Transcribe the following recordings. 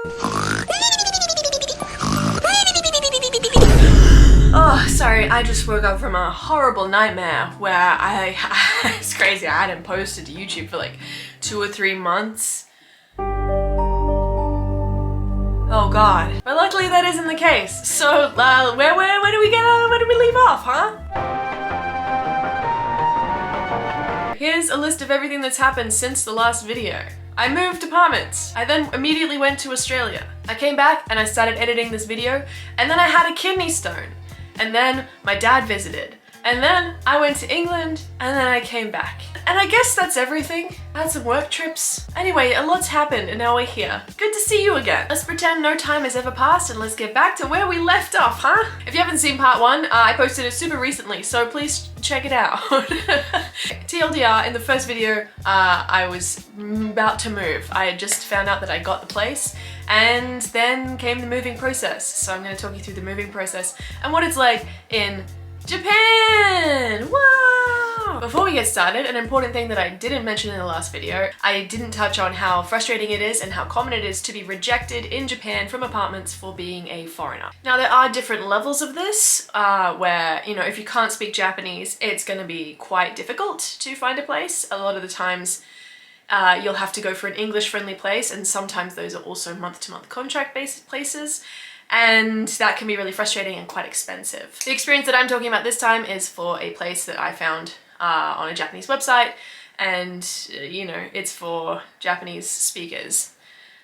Oh, sorry, I just woke up from a horrible nightmare where it's crazy, I hadn't posted to YouTube for like 2 or 3 months. Oh god. But luckily that isn't the case. So, where do we leave off, huh? Here's a list of everything that's happened since the last video. I moved apartments. I then immediately went to Australia. I came back and I started editing this video, and then I had a kidney stone. And then my dad visited. And then I went to England, and then I came back. And I guess that's everything. I had some work trips. Anyway, a lot's happened and now we're here. Good to see you again. Let's pretend no time has ever passed and let's get back to where we left off, huh? If you haven't seen part 1, I posted it super recently, so please check it out. TLDR, in the first video, I was about to move. I had just found out that I got the place, and then came the moving process. So I'm gonna talk you through the moving process and what it's like in Japan! Wow! Before we get started, an important thing that I didn't mention in the last video, I didn't touch on how frustrating it is and how common it is to be rejected in Japan from apartments for being a foreigner. Now there are different levels of this, where, you know, if you can't speak Japanese, it's gonna be quite difficult to find a place. A lot of the times, you'll have to go for an English-friendly place, and sometimes those are also month-to-month contract-based places. And that can be really frustrating and quite expensive. The experience that I'm talking about this time is for a place that I found on a Japanese website, and you know, it's for Japanese speakers.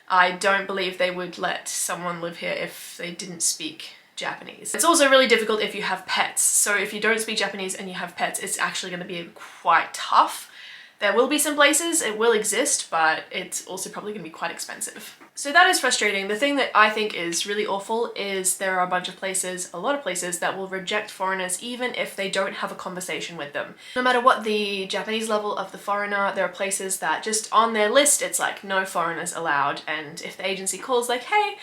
I don't believe they would let someone live here if they didn't speak Japanese. It's also really difficult if you have pets. So if you don't speak Japanese and you have pets, it's actually going to be quite tough. There will be some places, it will exist, but it's also probably going to be quite expensive. So that is frustrating. The thing that I think is really awful is there are a bunch of places, a lot of places, that will reject foreigners even if they don't have a conversation with them. No matter what the Japanese level of the foreigner, there are places that just on their list it's like no foreigners allowed, and if the agency calls like, hey,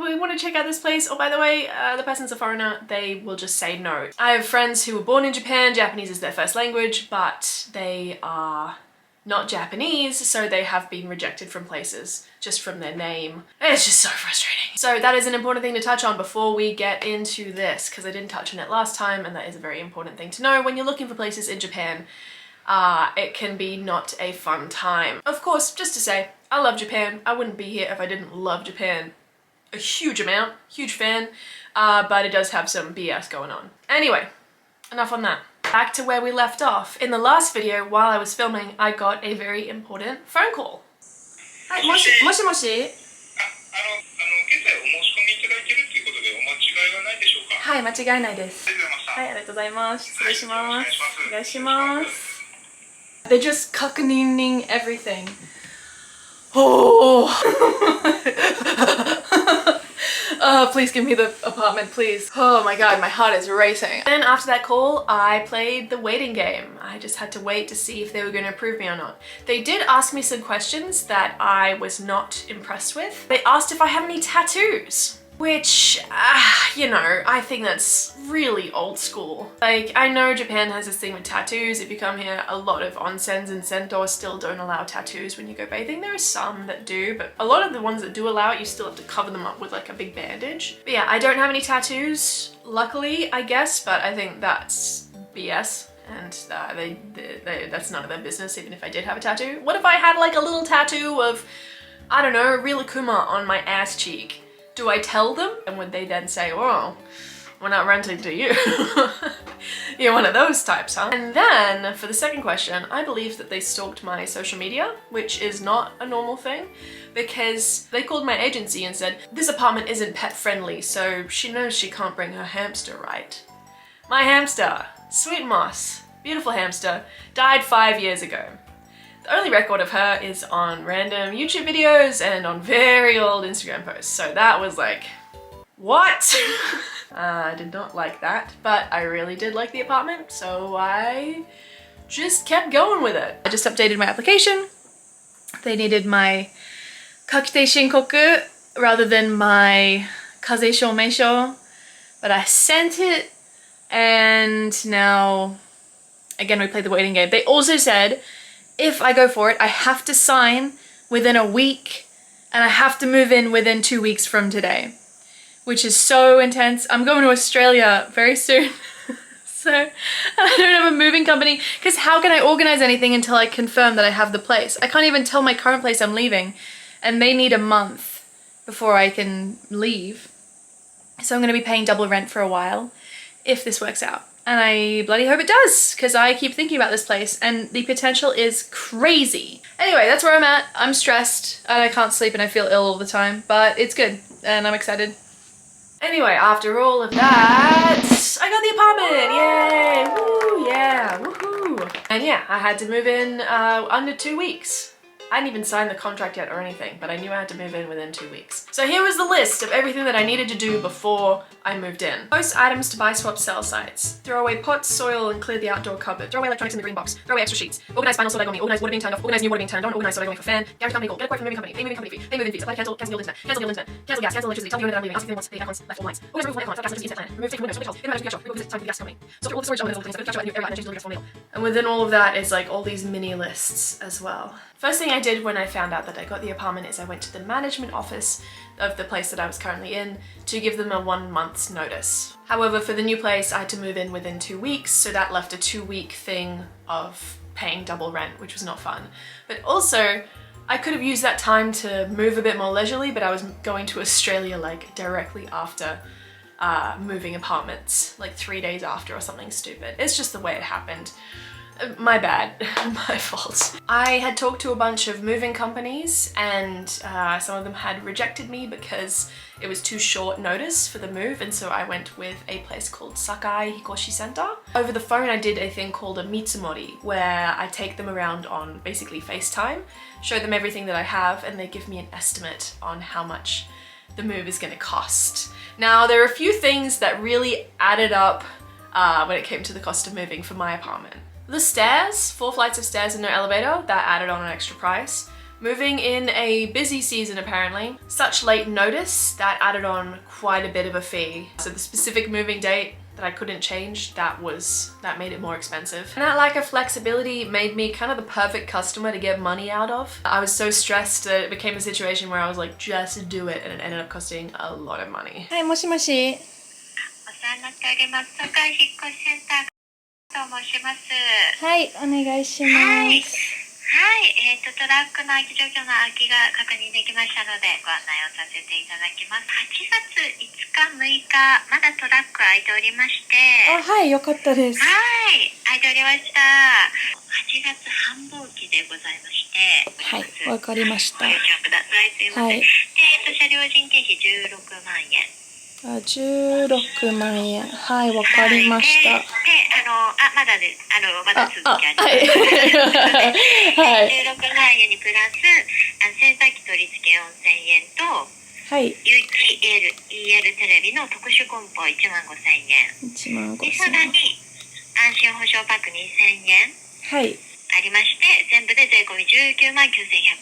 we want to check out this place, oh by the way, the person's a foreigner, they will just say no. I have friends who were born in Japan, Japanese is their first language, but they are not Japanese, so they have been rejected from places just from their name. It's just so frustrating. So that is an important thing to touch on before we get into this, because I didn't touch on it last time, and that is a very important thing to know when you're looking for places in Japan. It can be not a fun time. Of course, just to say, I love Japan. I wouldn't be here if I didn't love Japan a huge amount, huge fan, but it does have some BS going on. Anyway, enough on that. Back to where we left off. In the last video, while I was filming, I got a very important phone call. Hi, moshi moshi. はい、間違いないです。はい、ありがとうございます。失礼します。お願いします。They're just cockaning everything. Oh. Please give me the apartment, please. Oh my god, my heart is racing. And after that call, I played the waiting game. I just had to wait to see if they were going to approve me or not. They did ask me some questions that I was not impressed with. They asked if I have any tattoos. Which, you know, I think that's really old school. Like, I know Japan has this thing with tattoos. If you come here, a lot of onsens and sentos still don't allow tattoos when you go bathing. There are some that do, but a lot of the ones that do allow it, you still have to cover them up with like a big bandage. But yeah, I don't have any tattoos, luckily, I guess, but I think that's BS. And that's none of their business, even if I did have a tattoo. What if I had like a little tattoo of, I don't know, Rilakuma on my ass cheek? Do I tell them? And would they then say, oh, we're not renting to you? You're one of those types, huh? And then for the second question, I believe that they stalked my social media, which is not a normal thing, because they called my agency and said, this apartment isn't pet friendly, so she knows she can't bring her hamster, right? My hamster, Sweet Moss, beautiful hamster, died 5 years ago. The only record of her is on random YouTube videos and on very old Instagram posts. So that was like, what? I did not like that, but I really did like the apartment, so I just kept going with it. I just updated my application. They needed my kakite shinkoku rather than my kaze shoumeisho, but I sent it, and now again we played the waiting game. They also said if I go for it, I have to sign within a week and I have to move in within 2 weeks from today, which is so intense. I'm going to Australia very soon. So I don't have a moving company, because how can I organize anything until I confirm that I have the place? I can't even tell my current place I'm leaving, and they need a month before I can leave. So I'm going to be paying double rent for a while if this works out. And I bloody hope it does, because I keep thinking about this place and the potential is crazy. Anyway, that's where I'm at. I'm stressed and I can't sleep and I feel ill all the time, but it's good and I'm excited. Anyway, after all of that, I got the apartment! Yay! Woo! Yeah! Woohoo! And yeah, I had to move in under 2 weeks. I hadn't even signed the contract yet or anything, but I knew I had to move in within 2 weeks. So here was the list of everything that I needed to do before I moved in. Post items to buy, swap, sell sites. Throw away pots, soil, and clear the outdoor cupboard. Throw away electronics in the green box. Throw away extra sheets. Organize final sorting only. Organize water being turned off. Organize new water being turned on. Organize sorting going for fan. Garage company call. Get a quote from moving company. Pay moving company fee. Pay moving fees. Apply to cancel the old internet. Cancel the old internet. Cancel gas. Cancel electricity. Tell the owner that I'm leaving. Ask if they want the aircons left all lines. Organize roof on aircons. Gas electricity plan. Remove taken windows. Switch off. Get a manager to the gas company. Remove gas company. So all the storage elements, all the things. New area and change the gas for meal. And within all of that is like all these mini lists as well. First thing I did when I found out that I got the apartment is I went to the management office of the place that I was currently in to give them a 1 month's notice. However, for the new place, I had to move in within 2 weeks, so that left a 2-week thing of paying double rent, which was not fun. But also, I could have used that time to move a bit more leisurely, but I was going to Australia like directly after moving apartments, like 3 days after or something stupid. It's just the way it happened. My bad, my fault. I had talked to a bunch of moving companies and some of them had rejected me because it was too short notice for the move, and so I went with a place called Sakai Hikoshi Center. Over the phone I did a thing called a Mitsumori, where I take them around on basically FaceTime, show them everything that I have, and they give me an estimate on how much the move is gonna cost. Now there are a few things that really added up when it came to the cost of moving for my apartment. The stairs, 4 flights of stairs and no elevator, that added on an extra price. Moving in a busy season apparently. Such late notice, that added on quite a bit of a fee. So the specific moving date that I couldn't change, that made it more expensive. And that lack of flexibility made me kind of the perfect customer to get money out of. I was so stressed that it became a situation where I was like, just do it, and it ended up costing a lot of money. Hi, moshi moshi. と申します。はい、お願いします。はい、トラックの空き状況の空きが確認できましたのでご案内をさせていただきます。8月5日、6日、まだトラック空いておりまして。あ、はい、よかったです。はい、空いておりました。8月繁忙期でございまして。はい、わかりました。ご了承ください。すいません。はい、車両人件費16万円。16万円。はい、わかりました。まだです。まだ続きあります。はい。16万円にプラス、洗濯機取り付け4000円と、はい。有機 EL テレビの特殊梱包1万5000円。1万5000円。さらに、安心保証パック2000円。はい。ありまして、全部で税込み19万9100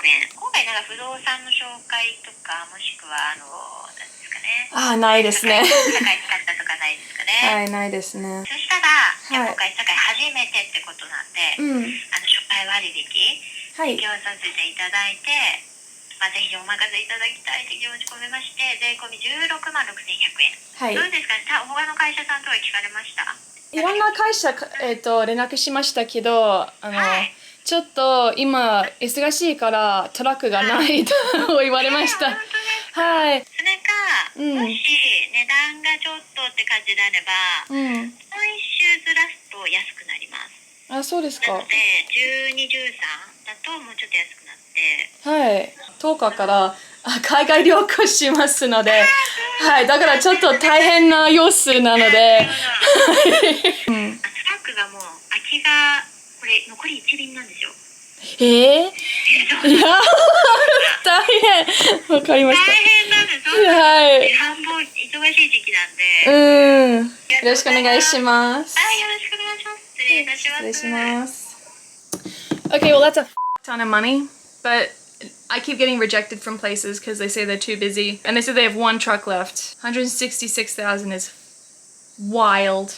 円。今回なんか不動産の紹介とか、もしくはなんですかね。あ、ないですね。社会使ったとかないですかね。はい、ないですね。そしたら、今回社会初めてってことなんで、初回割引提供させていただいて、ぜひお任せいただきたいって気持ち込めまして、税込み16万6100円。はい。どうですかね。他の会社さんとは聞かれました？いろんな会社、連絡しましたけど、ちょっと今忙しいからトラックがないと言われました。はい。それか、もし値段がちょっとって感じであれば、今週ずらすと安くなります。あ、そうですか。なので、12、13だともうちょっと安くなって。はい。10日から海外旅行しますので、はい。だからちょっと大変な様子なので。トラックがもう空きがこれ残り1便なんですよ。いや大変。わかりました。大変なんです。はい。忙しい時期なんで。よろしくお願いします。はい、よろしくお願いします。失礼いたします。失礼します。Okay, well that's a ton of money, but I keep getting rejected from places because they say they're too busy, and they said they have 1 truck left. 166,000 is wild,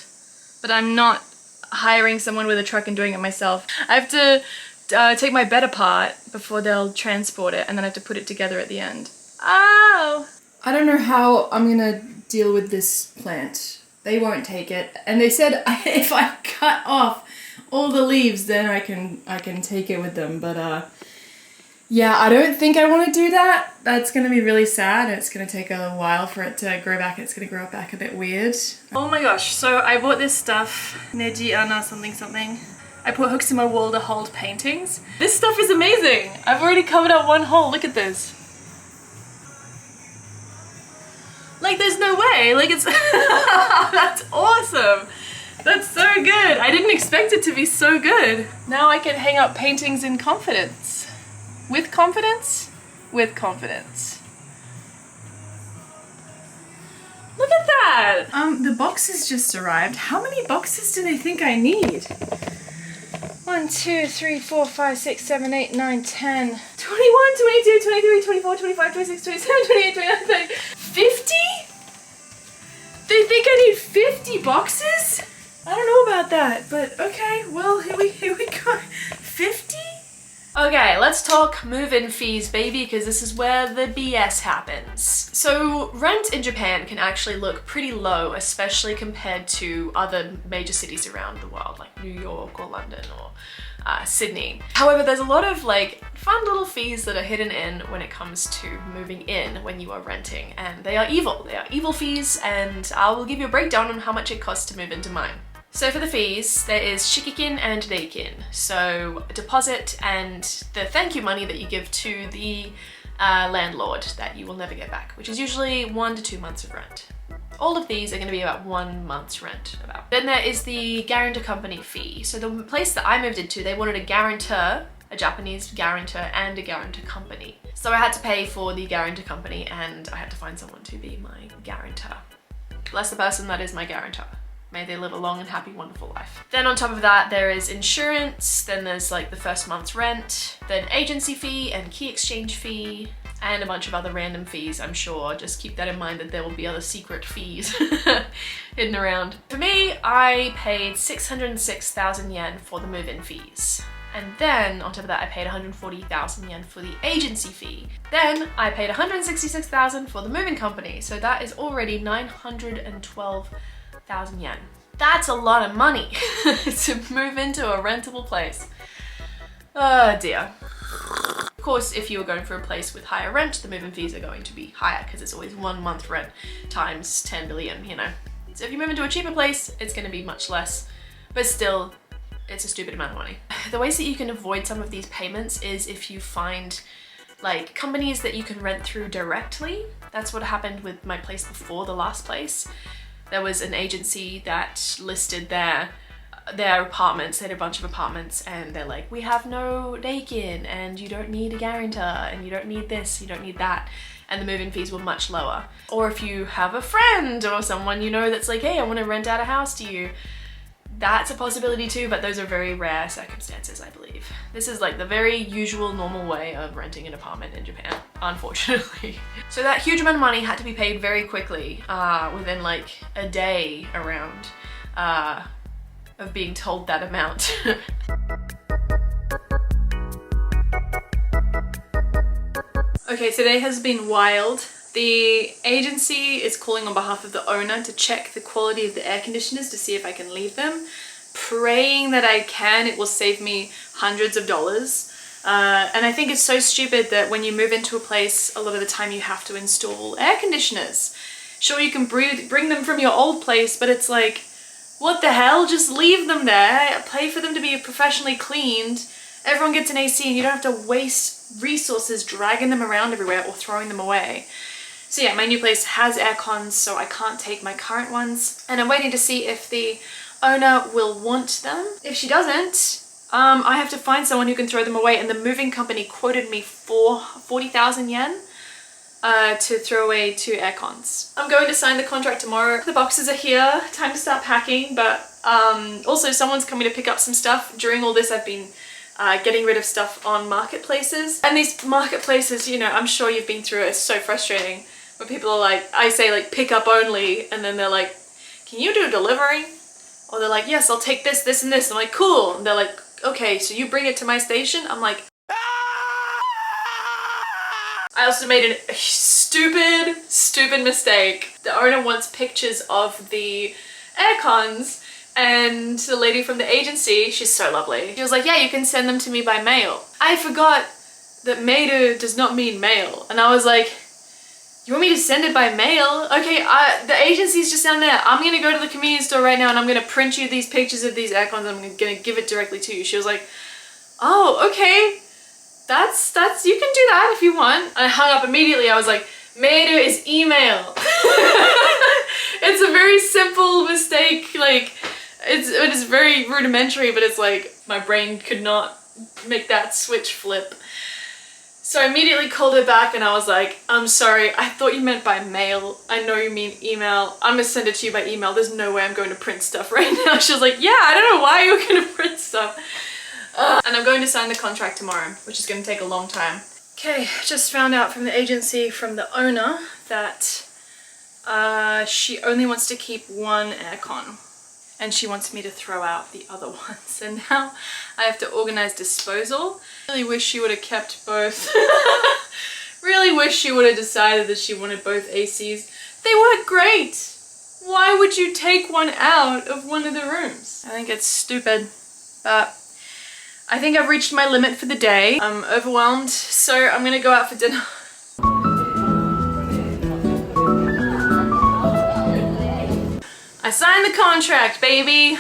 but I'm not hiring someone with a truck and doing it myself. I have to take my bed apart before they'll transport it, and then I have to put it together at the end. Oh! I don't know how I'm gonna deal with this plant. They won't take it, and they said if I cut off all the leaves, then I can take it with them. But yeah, I don't think I want to do that. That's gonna be really sad. It's gonna take a while for it to grow back. It's gonna grow back a bit weird. Oh my gosh! So I bought this stuff, Neji Anna something something. I put hooks in my wall to hold paintings. This stuff is amazing. I've already covered up one hole. Look at this. Like, there's no way. Like, it's that's awesome. That's so good. I didn't expect it to be so good. Now I can hang up paintings in confidence. With confidence? With confidence. Look at that! The boxes just arrived. How many boxes do they think I need? 1, 2, 3, 4, 5, 6, 7, 8, 9, 10, 21, 22, 23, 24, 25, 26, 27, 28, 29, 30, 50? They think I need 50 boxes? I don't know about that, but okay, well, here we go. 50? Okay, let's talk move-in fees, baby, because this is where the BS happens. So rent in Japan can actually look pretty low, especially compared to other major cities around the world, like New York or London or Sydney. However, there's a lot of like fun little fees that are hidden in when it comes to moving in when you are renting, and they are evil. They are evil fees, and I will give you a breakdown on how much it costs to move into mine. So for the fees, there is shikikin and reikin. So a deposit and the thank you money that you give to the landlord that you will never get back, which is usually 1 to 2 months of rent. All of these are going to be about 1 month's rent about. Then there is the guarantor company fee. So the place that I moved into, they wanted a guarantor, a Japanese guarantor, and a guarantor company. So I had to pay for the guarantor company, and I had to find someone to be my guarantor. Bless the person that is my guarantor. May they live a long and happy, wonderful life. Then on top of that, there is insurance, then there's like the first month's rent, then agency fee and key exchange fee, and a bunch of other random fees, I'm sure. Just keep that in mind that there will be other secret fees hidden around. For me, I paid 606,000 yen for the move-in fees. And then on top of that, I paid 140,000 yen for the agency fee. Then I paid 166,000 for the moving company. So that is already 912,000 yen. That's a lot of money to move into a rentable place. Oh dear. Of course, if you are going for a place with higher rent, the move-in fees are going to be higher because it's always 1 month rent times 10 billion, you know. So if you move into a cheaper place, it's going to be much less, but still, it's a stupid amount of money. The ways that you can avoid some of these payments is if you find like companies that you can rent through directly. That's what happened with my place before, the last place. There was an agency that listed their apartments. They had a bunch of apartments, and they're like, we have no reikin, and you don't need a guarantor, and you don't need this, you don't need that. And the move-in fees were much lower. Or if you have a friend or someone you know that's like, hey, I want to rent out a house to you, that's a possibility too, but those are very rare circumstances, I believe. This is like the very usual normal way of renting an apartment in Japan, unfortunately. So that huge amount of money had to be paid very quickly, within like a day around of being told that amount. Okay, today has been wild. The agency is calling on behalf of the owner to check the quality of the air conditioners to see if I can leave them. Praying that I can, it will save me hundreds of dollars. And I think it's so stupid that when you move into a place, a lot of the time you have to install air conditioners. Sure, you can bring them from your old place, but it's like, what the hell? Just leave them there, pay for them to be professionally cleaned. Everyone gets an AC and you don't have to waste resources dragging them around everywhere or throwing them away. So yeah, my new place has aircons, so I can't take my current ones. And I'm waiting to see if the owner will want them. If she doesn't, I have to find someone who can throw them away, and the moving company quoted me for 40,000 yen to throw away 2 aircons. I'm going to sign the contract tomorrow. The boxes are here, time to start packing, but also someone's coming to pick up some stuff. During all this, I've been getting rid of stuff on marketplaces. And these marketplaces, you know, I'm sure you've been through it, it's so frustrating. When people are like, I say like pick up only, and then they're like, can you do delivery? Or they're like, yes, I'll take this, this, and this. I'm like, cool. And they're like, okay, so you bring it to my station? I'm like, I also made a stupid mistake. The owner wants pictures of the aircons, and the lady from the agency, she's so lovely. She was like, yeah, you can send them to me by mail. I forgot that maidu does not mean mail. And I was like, you want me to send it by mail? Okay, the agency's just down there. I'm gonna go to the convenience store right now and I'm gonna print you these pictures of these aircons and I'm gonna give it directly to you. She was like, oh, okay. That's, you can do that if you want. And I hung up immediately. I was like, maidu is email. It's a very simple mistake. Like, it is very rudimentary, but it's like, my brain could not make that switch flip. So I immediately called her back and I was like, I'm sorry, I thought you meant by mail. I know you mean email. I'm gonna send it to you by email. There's no way I'm going to print stuff right now. She was like, yeah, I don't know why you're gonna print stuff. And I'm going to sign the contract tomorrow, which is gonna take a long time. Okay, just found out from the agency, from the owner, that she only wants to keep one aircon. And she wants me to throw out the other ones. And now I have to organize disposal. Really wish she would have kept both. Really wish she would have decided that she wanted both ACs. They work great. Why would you take one out of one of the rooms? I think it's stupid, but I think I've reached my limit for the day. I'm overwhelmed, so I'm gonna go out for dinner. I signed the contract, baby!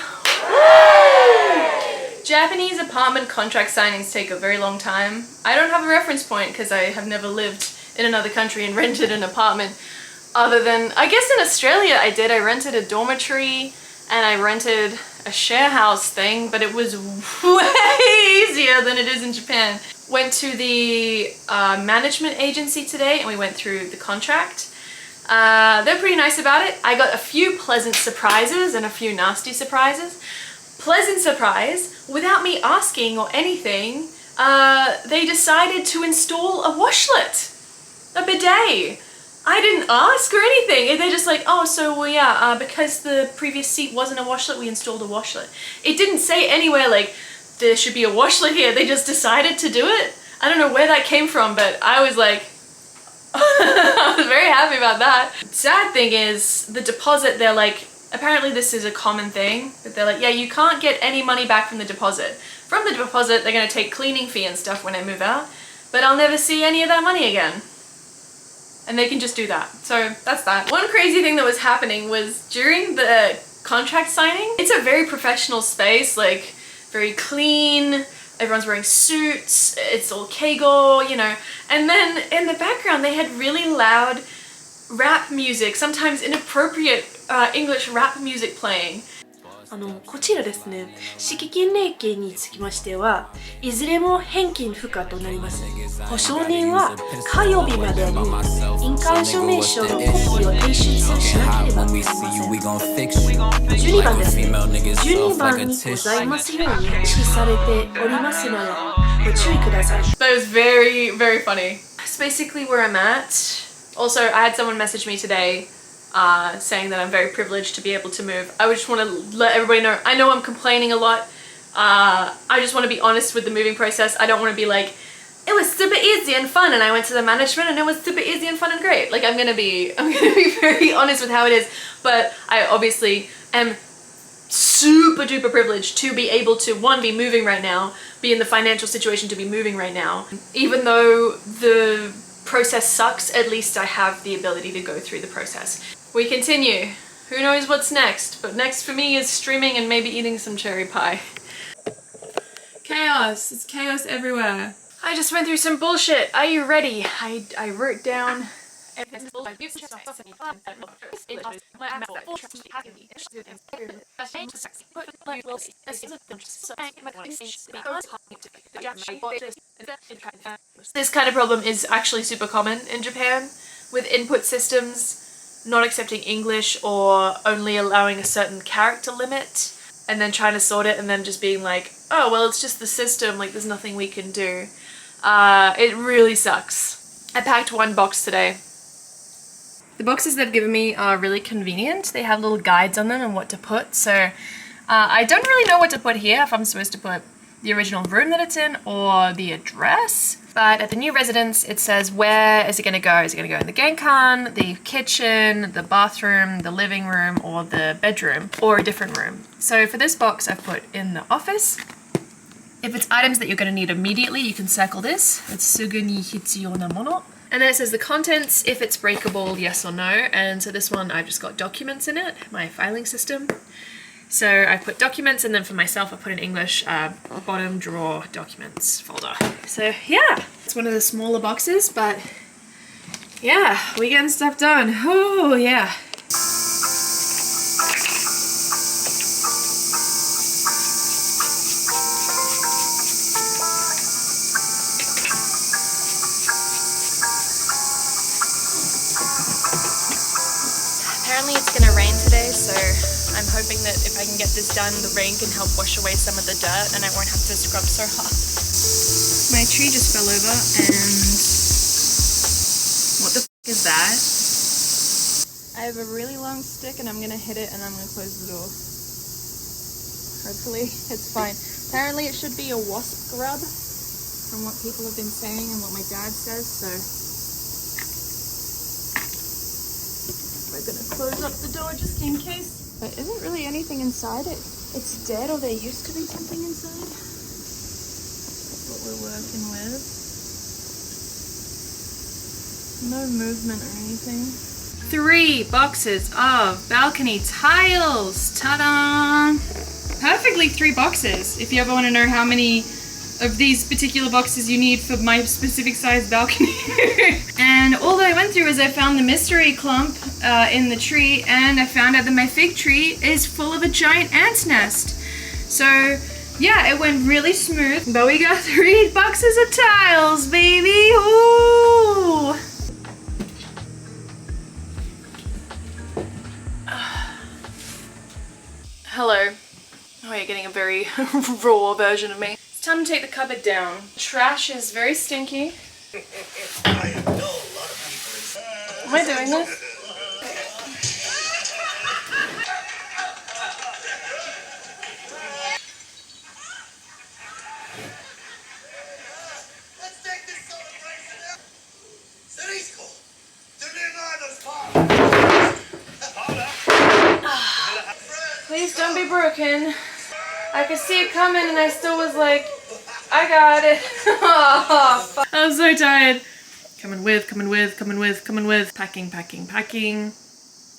Woo! Japanese apartment contract signings take a very long time. I don't have a reference point because I have never lived in another country and rented an apartment other than, I guess in Australia I did. I rented a dormitory and I rented a share house thing, but it was way easier than it is in Japan. Went to the management agency today and we went through the contract. They're pretty nice about it. I got a few pleasant surprises and a few nasty surprises. Pleasant surprise, without me asking or anything, they decided to install a washlet, a bidet. I didn't ask or anything. They're just like, oh, so well, yeah, because the previous seat wasn't a washlet, we installed a washlet. It didn't say anywhere like, there should be a washlet here. They just decided to do it. I don't know where that came from, but I was like, I was very happy about that. Sad thing is, the deposit, they're like, apparently this is a common thing, but they're like, yeah, you can't get any money back from the deposit. From the deposit, they're gonna take cleaning fee and stuff when I move out, but I'll never see any of that money again. And they can just do that. So that's that. One crazy thing that was happening was during the contract signing, it's a very professional space, like very clean, everyone's wearing suits, it's all keigo, you know. And then in the background they had really loud rap music, sometimes inappropriate English rap music playing. こちらですね、敷金礼金につきましては、いずれも返金不可となります。保証人は火曜日までに印鑑証明書のコピーを提出しなければなりません。12番ですね。12番にございますように指示されておりますので、ご注意ください。That was very, very funny. That's basically where I'm at. Also, I had someone message me today saying that I'm very privileged to be able to move. I just want to let everybody know, I know I'm complaining a lot. I just want to be honest with the moving process. I don't want to be like, it was super easy and fun and I went to the management and it was super easy and fun and great. Like I'm gonna be very honest with how it is, but I obviously am super duper privileged to be able to, one, be moving right now, be in the financial situation to be moving right now. Even though the process sucks, at least I have the ability to go through the process. We continue. Who knows what's next, but next for me is streaming and maybe eating some cherry pie. Chaos. It's chaos everywhere. I just went through some bullshit. Are you ready? I wrote down This kind of problem is actually super common in Japan, with input systems not accepting English or only allowing a certain character limit, and then trying to sort it and then just being like, oh well, it's just the system, like there's nothing we can do. It really sucks. I packed one box today. The boxes they've given me are really convenient. They have little guides on them and what to put, so I don't really know what to put here, if I'm supposed to put the original room that it's in or the address. But at the new residence, it says where is it going to go? Is it going to go in the genkan, the kitchen, the bathroom, the living room, or the bedroom, or a different room? So for this box, I've put in the office. If it's items that you're going to need immediately, you can circle this. It's sugu ni hitsuyou na mono. And then it says the contents, if it's breakable, yes or no. And so this one, I've just got documents in it, my filing system. So I put documents, and then for myself, I put in English, bottom drawer documents folder. So yeah, it's one of the smaller boxes, but yeah, we getting stuff done. Oh yeah. Apparently it's gonna rain today, so I'm hoping that if I can get this done, the rain can help wash away some of the dirt and I won't have to scrub so hard. My tree just fell over and what the f is that? I have a really long stick and I'm gonna hit it and I'm gonna close the door. Hopefully it's fine. Apparently it should be a wasp grub from what people have been saying and what my dad says, so we're gonna close up the door just in case. But isn't really anything inside it. It's dead, or there used to be something inside. That's what we're working with. No movement or anything. 3 boxes of balcony tiles. Ta-da! Perfectly 3 boxes. If you ever want to know how many of these particular boxes you need for my specific size balcony. And all that I went through is I found the mystery clump in the tree, and I found out that my fig tree is full of a giant ant's nest. So yeah, it went really smooth, but we got 3 boxes of tiles, baby. Ooh. Hello. Oh, you're getting a very raw version of me. It's time to take the cupboard down. Trash is very stinky. Am I doing this? Please don't be broken. I could see it coming and I still was like, I got it. Oh, I'm so tired. Coming with. Packing.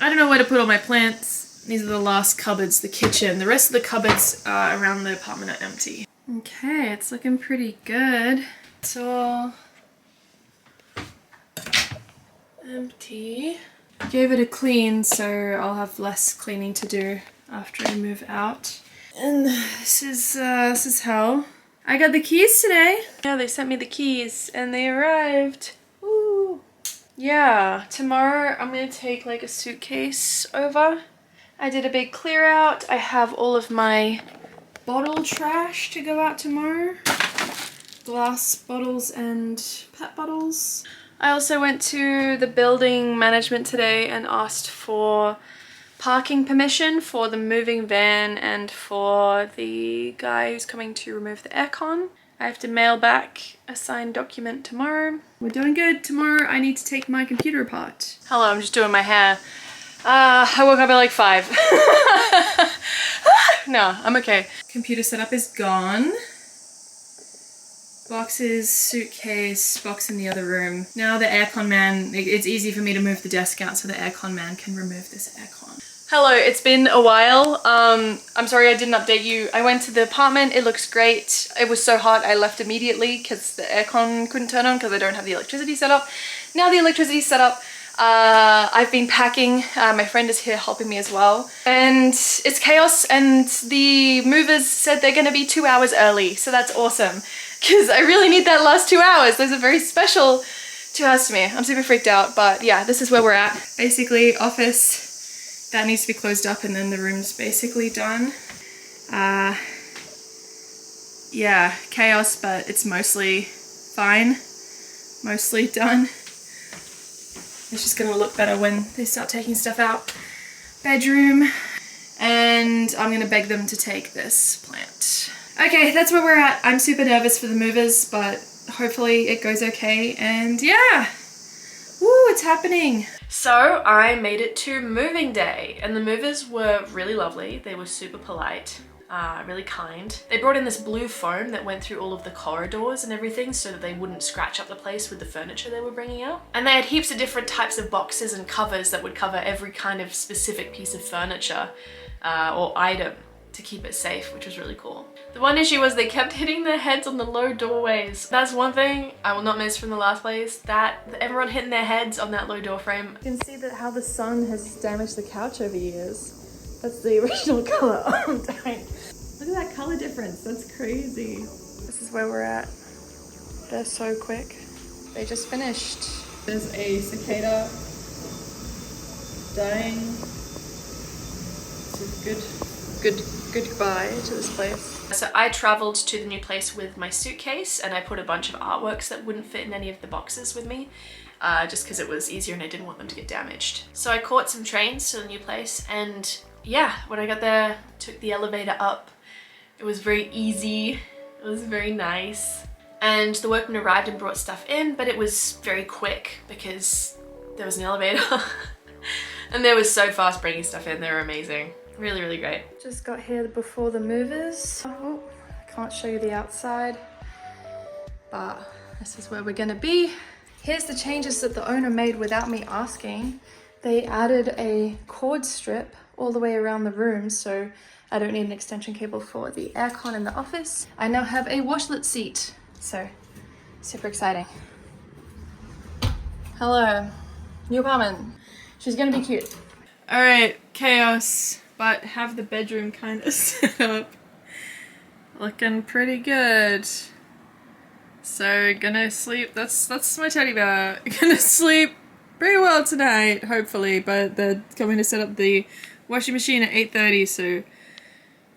I don't know where to put all my plants. These are the last cupboards, the kitchen. The rest of the cupboards around the apartment are empty. Okay, it's looking pretty good. It's all empty. Gave it a clean, so I'll have less cleaning to do after I move out. And this is how I got the keys today. Yeah, they sent me the keys and they arrived. Ooh. Yeah, tomorrow I'm gonna take like a suitcase over. I did a big clear out. I have all of my bottle trash to go out tomorrow. Glass bottles and pet bottles. I also went to the building management today and asked for parking permission for the moving van and for the guy who's coming to remove the aircon. I have to mail back a signed document tomorrow. We're doing good. Tomorrow I need to take my computer apart. Hello, I'm just doing my hair. I woke up at like 5. No, I'm okay. Computer setup is gone. Boxes, suitcase, box in the other room. Now the aircon man, it's easy for me to move the desk out so the aircon man can remove this aircon. Hello, it's been a while. I'm sorry I didn't update you. I went to the apartment, it looks great. It was so hot I left immediately because the aircon couldn't turn on because I don't have the electricity set up. Now the electricity's set up. I've been packing. My friend is here helping me as well. And it's chaos, and the movers said they're gonna be 2 hours early, so that's awesome. Because I really need that last 2 hours. Those are very special 2 hours to me. I'm super freaked out, but yeah, this is where we're at. Basically, office, that needs to be closed up, and then the room's basically done. Yeah, chaos, but it's mostly fine. Mostly done. It's just gonna look better when they start taking stuff out. Bedroom, and I'm gonna beg them to take this plant Okay, that's where we're at. I'm super nervous for the movers, but hopefully it goes okay. And yeah, woo, it's happening. So I made it to moving day, and the movers were really lovely. They were super polite. Really kind. They brought in this blue foam that went through all of the corridors and everything so that they wouldn't scratch up the place with the furniture they were bringing out. And they had heaps of different types of boxes and covers that would cover every kind of specific piece of furniture or item to keep it safe, which was really cool. The one issue was they kept hitting their heads on the low doorways. That's one thing I will not miss from the last place, that everyone hitting their heads on that low door frame. You can see that how the sun has damaged the couch over years. That's the original color. Oh, dang. Look at that color difference. That's crazy. This is where we're at. They're so quick. They just finished. There's a cicada dying. It's a good goodbye to this place. So I traveled to the new place with my suitcase, and I put a bunch of artworks that wouldn't fit in any of the boxes with me. Just because it was easier and I didn't want them to get damaged. So I caught some trains to the new place, and yeah, when I got there, took the elevator up. It was very easy, it was very nice. And the workmen arrived and brought stuff in, but it was very quick because there was an elevator. And they were so fast bringing stuff in, they were amazing. Really, really great. Just got here before the movers. Oh, I can't show you the outside, but this is where we're gonna be. Here's the changes that the owner made without me asking. They added a cord strip all the way around the room, so I don't need an extension cable for the aircon in the office. I now have a washlet seat, so super exciting. Hello, new apartment. She's gonna be cute. All right, chaos, but have the bedroom kind of set up. Looking pretty good. So gonna sleep, that's my teddy bear. Gonna sleep pretty well tonight, hopefully, but they're coming to set up the washing machine at 8:30, so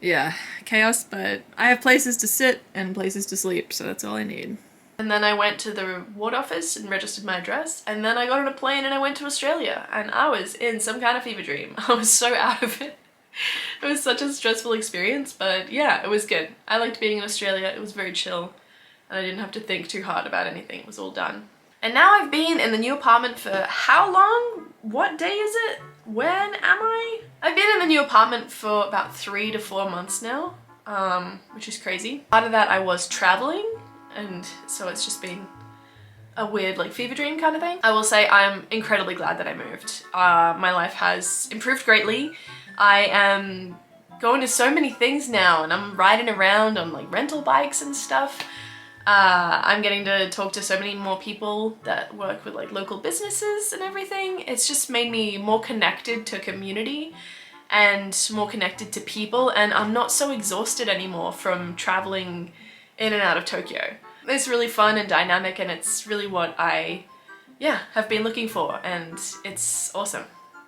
yeah, chaos, but I have places to sit and places to sleep, so that's all I need. And then I went to the ward office and registered my address, and then I got on a plane and I went to Australia, and I was in some kind of fever dream. I was so out of it. It was such a stressful experience, but yeah, it was good. I liked being in Australia, it was very chill, and I didn't have to think too hard about anything, it was all done. And now I've been in the new apartment for how long? What day is it? When am I? I've been in the new apartment for about 3 to 4 months now, which is crazy. Part of that I was traveling, and so it's just been a weird like fever dream kind of thing. I will say I'm incredibly glad that I moved. My life has improved greatly. I am going to so many things now, and I'm riding around on like rental bikes and stuff. I'm getting to talk to so many more people that work with like local businesses and everything. It's just made me more connected to community and more connected to people, and I'm not so exhausted anymore from traveling in and out of Tokyo. It's really fun and dynamic, and it's really what I, have been looking for, and it's awesome.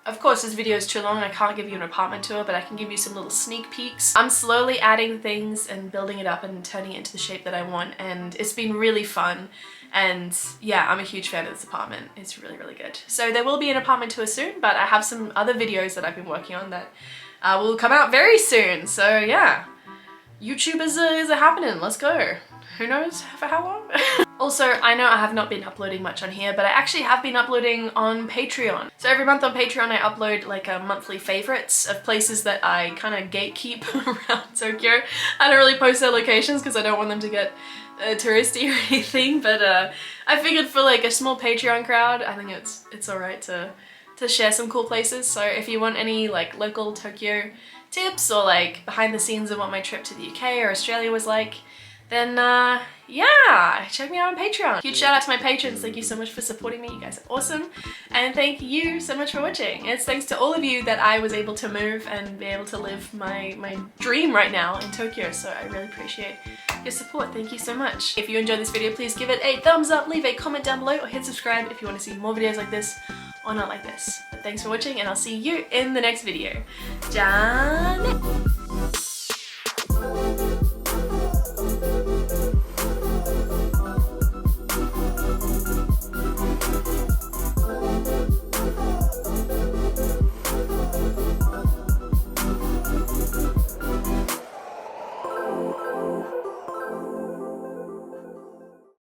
Of course, this video is too long, I can't give you an apartment tour, but I can give you some little sneak peeks. I'm slowly adding things and building it up and turning it into the shape that I want, and it's been really fun. And yeah, I'm a huge fan of this apartment. It's really, really good. So there will be an apartment tour soon, but I have some other videos that I've been working on that will come out very soon. So yeah, YouTube is a happening. Let's go. Who knows for how long? Also, I know I have not been uploading much on here, but I actually have been uploading on Patreon. So every month on Patreon I upload like a monthly favorites of places that I kind of gatekeep around Tokyo. I don't really post their locations because I don't want them to get touristy or anything, but I figured for like a small Patreon crowd, I think it's alright to share some cool places. So if you want any like local Tokyo tips or like behind the scenes of what my trip to the UK or Australia was like, then yeah, check me out on Patreon. Huge shout out to my patrons. Thank you so much for supporting me. You guys are awesome. And thank you so much for watching. It's thanks to all of you that I was able to move and be able to live my dream right now in Tokyo. So I really appreciate your support. Thank you so much. If you enjoyed this video, please give it a thumbs up, leave a comment down below, or hit subscribe if you want to see more videos like this or not like this. But thanks for watching, and I'll see you in the next video. Jan!